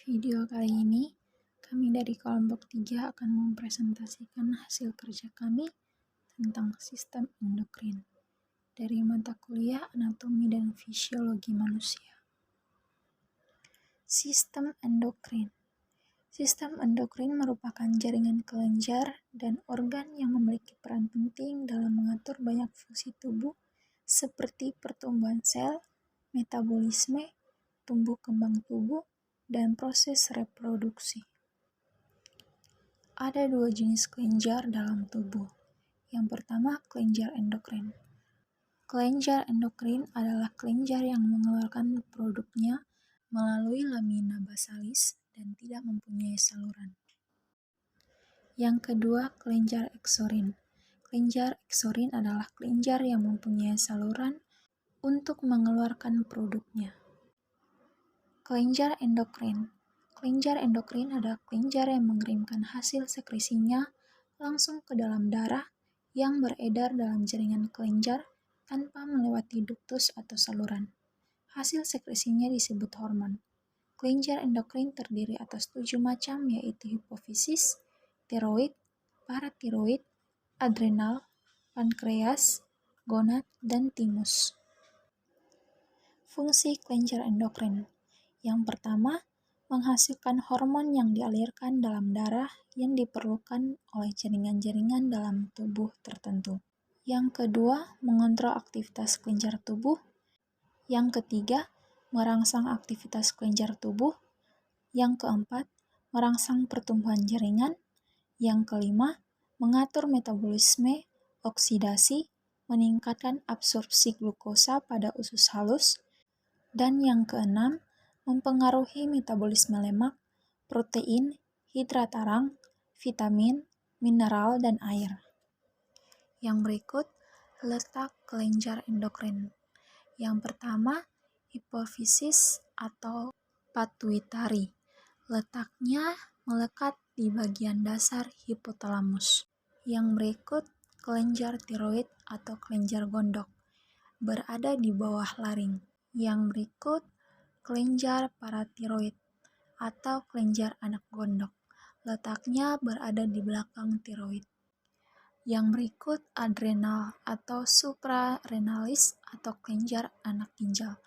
Video kali ini, kami dari kelompok 3 akan mempresentasikan hasil kerja kami tentang sistem endokrin dari mata kuliah Anatomi dan Fisiologi Manusia. Sistem endokrin. Sistem endokrin merupakan jaringan kelenjar dan organ yang memiliki peran penting dalam mengatur banyak fungsi tubuh seperti pertumbuhan sel, metabolisme, tumbuh kembang tubuh, dan proses reproduksi. Ada dua jenis kelenjar dalam tubuh. Yang pertama, kelenjar endokrin. Kelenjar endokrin adalah kelenjar yang mengeluarkan produknya melalui lamina basalis dan tidak mempunyai saluran. Yang kedua, kelenjar eksorin. Kelenjar eksorin adalah kelenjar yang mempunyai saluran untuk mengeluarkan produknya. Kelenjar endokrin. Kelenjar endokrin adalah kelenjar yang mengirimkan hasil sekresinya langsung ke dalam darah yang beredar dalam jaringan kelenjar tanpa melewati duktus atau saluran. Hasil sekresinya disebut hormon. Kelenjar endokrin terdiri atas 7 macam, yaitu hipofisis, tiroid, paratiroid, adrenal, pankreas, gonad, dan timus. Fungsi kelenjar endokrin. Yang pertama, menghasilkan hormon yang dialirkan dalam darah yang diperlukan oleh jaringan-jaringan dalam tubuh tertentu. Yang kedua, mengontrol aktivitas kelenjar tubuh. Yang ketiga, merangsang aktivitas kelenjar tubuh. Yang keempat, merangsang pertumbuhan jaringan. Yang kelima, mengatur metabolisme, oksidasi, meningkatkan absorpsi glukosa pada usus halus. Dan yang keenam, mempengaruhi metabolisme lemak, protein, hidrat arang, vitamin, mineral, dan air. Yang berikut, letak kelenjar endokrin. Yang pertama, hipofisis atau pituitari. Letaknya melekat di bagian dasar hipotalamus. Yang berikut, kelenjar tiroid atau kelenjar gondok. Berada di bawah laring. Yang berikut, kelenjar paratiroid atau kelenjar anak gondok. Letaknya berada di belakang tiroid. Yang berikut, adrenal atau suprarenalis atau kelenjar anak ginjal.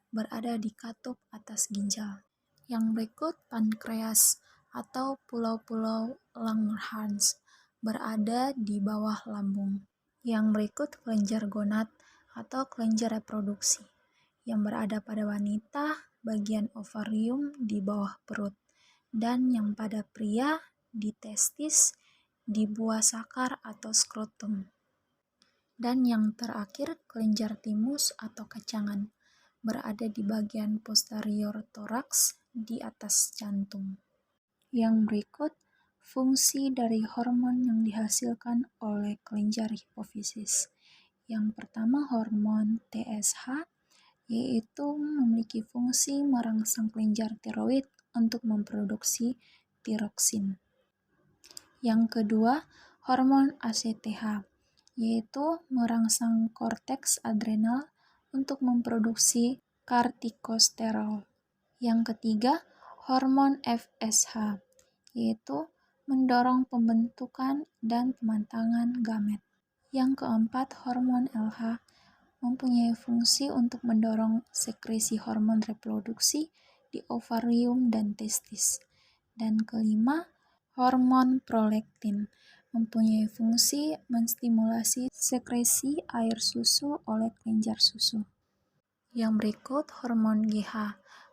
Berada di katup atas ginjal. Yang berikut, pankreas atau pulau-pulau Langerhans. Berada di bawah lambung. Yang berikut, kelenjar gonad atau kelenjar reproduksi yang berada pada wanita bagian ovarium di bawah perut, dan yang pada pria di testis, di buah sakar atau skrotum. Dan yang terakhir, kelenjar timus atau kacangan, berada di bagian posterior toraks di atas jantung. Yang berikut, fungsi dari hormon yang dihasilkan oleh kelenjar hipofisis. Yang pertama, hormon TSH, yaitu memiliki fungsi merangsang kelenjar tiroid untuk memproduksi tiroksin. Yang kedua, hormon ACTH, yaitu merangsang korteks adrenal untuk memproduksi kortikosterol. Yang ketiga, hormon FSH, yaitu mendorong pembentukan dan pematangan gamet. Yang keempat, hormon LH, mempunyai fungsi untuk mendorong sekresi hormon reproduksi di ovarium dan testis. Dan kelima, hormon prolaktin, mempunyai fungsi menstimulasi sekresi air susu oleh kelenjar susu. Yang berikut, hormon GH,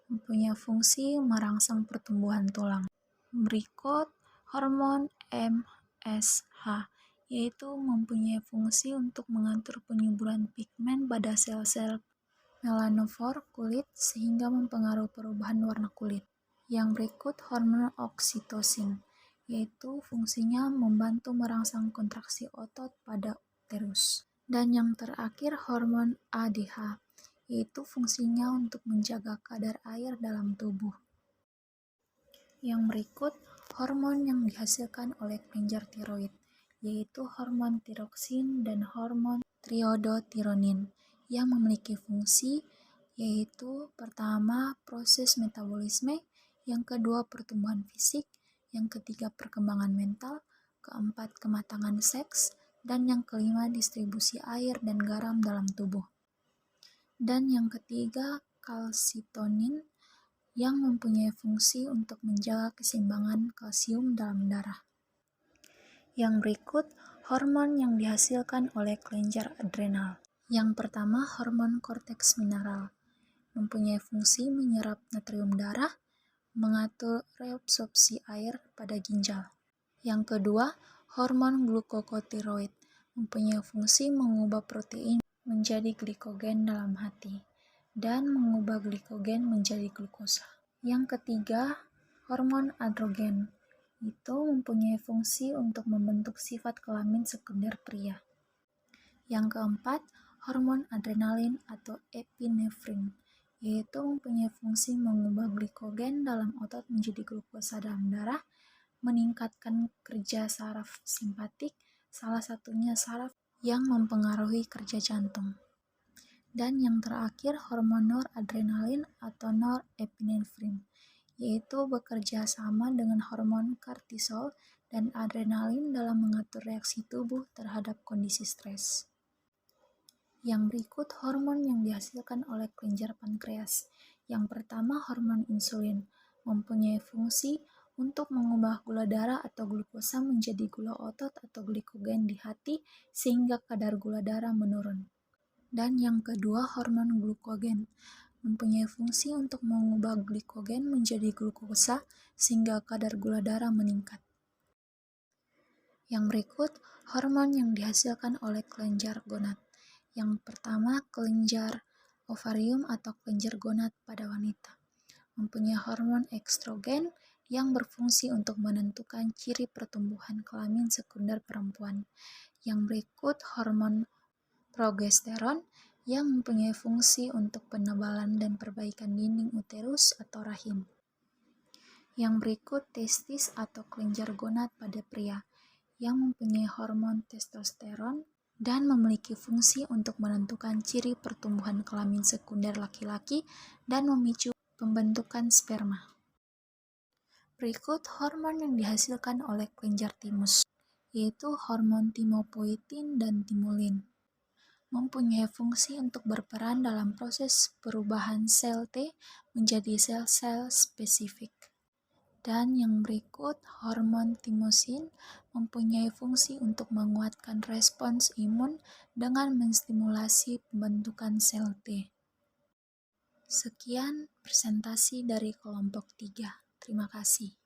mempunyai fungsi merangsang pertumbuhan tulang. Berikut, hormon MSH, yaitu mempunyai fungsi untuk mengatur penyuburan pigmen pada sel-sel melanofor kulit sehingga mempengaruhi perubahan warna kulit. Yang berikut, hormon oksitosin, yaitu fungsinya membantu merangsang kontraksi otot pada uterus. Dan yang terakhir, hormon ADH, yaitu fungsinya untuk menjaga kadar air dalam tubuh. Yang berikut, hormon yang dihasilkan oleh kelenjar tiroid, yaitu hormon tiroksin dan hormon triodotironin yang memiliki fungsi yaitu pertama, proses metabolisme, yang kedua pertumbuhan fisik, yang ketiga perkembangan mental, keempat kematangan seks, dan yang kelima distribusi air dan garam dalam tubuh. Dan yang ketiga kalsitonin yang mempunyai fungsi untuk menjaga keseimbangan kalsium dalam darah. Yang berikut hormon yang dihasilkan oleh kelenjar adrenal. Yang pertama hormon korteks mineral, mempunyai fungsi menyerap natrium darah, mengatur reabsorpsi air pada ginjal. Yang kedua, hormon glukokortikoid, mempunyai fungsi mengubah protein menjadi glikogen dalam hati dan mengubah glikogen menjadi glukosa. Yang ketiga, hormon androgen, itu mempunyai fungsi untuk membentuk sifat kelamin sekunder pria. Yang keempat, hormon adrenalin atau epinefrin, yaitu mempunyai fungsi mengubah glikogen dalam otot menjadi glukosa dalam darah, meningkatkan kerja saraf simpatik, salah satunya saraf yang mempengaruhi kerja jantung. Dan yang terakhir, hormon noradrenalin atau norepinefrin, yaitu bekerja sama dengan hormon kortisol dan adrenalin dalam mengatur reaksi tubuh terhadap kondisi stres. Yang berikut hormon yang dihasilkan oleh kelenjar pankreas. Yang pertama hormon insulin, mempunyai fungsi untuk mengubah gula darah atau glukosa menjadi gula otot atau glikogen di hati sehingga kadar gula darah menurun. Dan yang kedua hormon glukogen, mempunyai fungsi untuk mengubah glikogen menjadi glukosa sehingga kadar gula darah meningkat. Yang berikut hormon yang dihasilkan oleh kelenjar gonad. Yang pertama kelenjar ovarium atau kelenjar gonad pada wanita, mempunyai hormon estrogen yang berfungsi untuk menentukan ciri pertumbuhan kelamin sekunder perempuan. Yang berikut hormon progesteron yang mempunyai fungsi untuk penebalan dan perbaikan dinding uterus atau rahim. Yang berikut testis atau kelenjar gonad pada pria yang mempunyai hormon testosteron dan memiliki fungsi untuk menentukan ciri pertumbuhan kelamin sekunder laki-laki dan memicu pembentukan sperma. Berikut hormon yang dihasilkan oleh kelenjar timus, yaitu hormon timopoietin dan timulin, mempunyai fungsi untuk berperan dalam proses perubahan sel T menjadi sel-sel spesifik. Dan yang berikut, hormon timosin mempunyai fungsi untuk menguatkan respons imun dengan menstimulasi pembentukan sel T. Sekian presentasi dari kelompok 3. Terima kasih.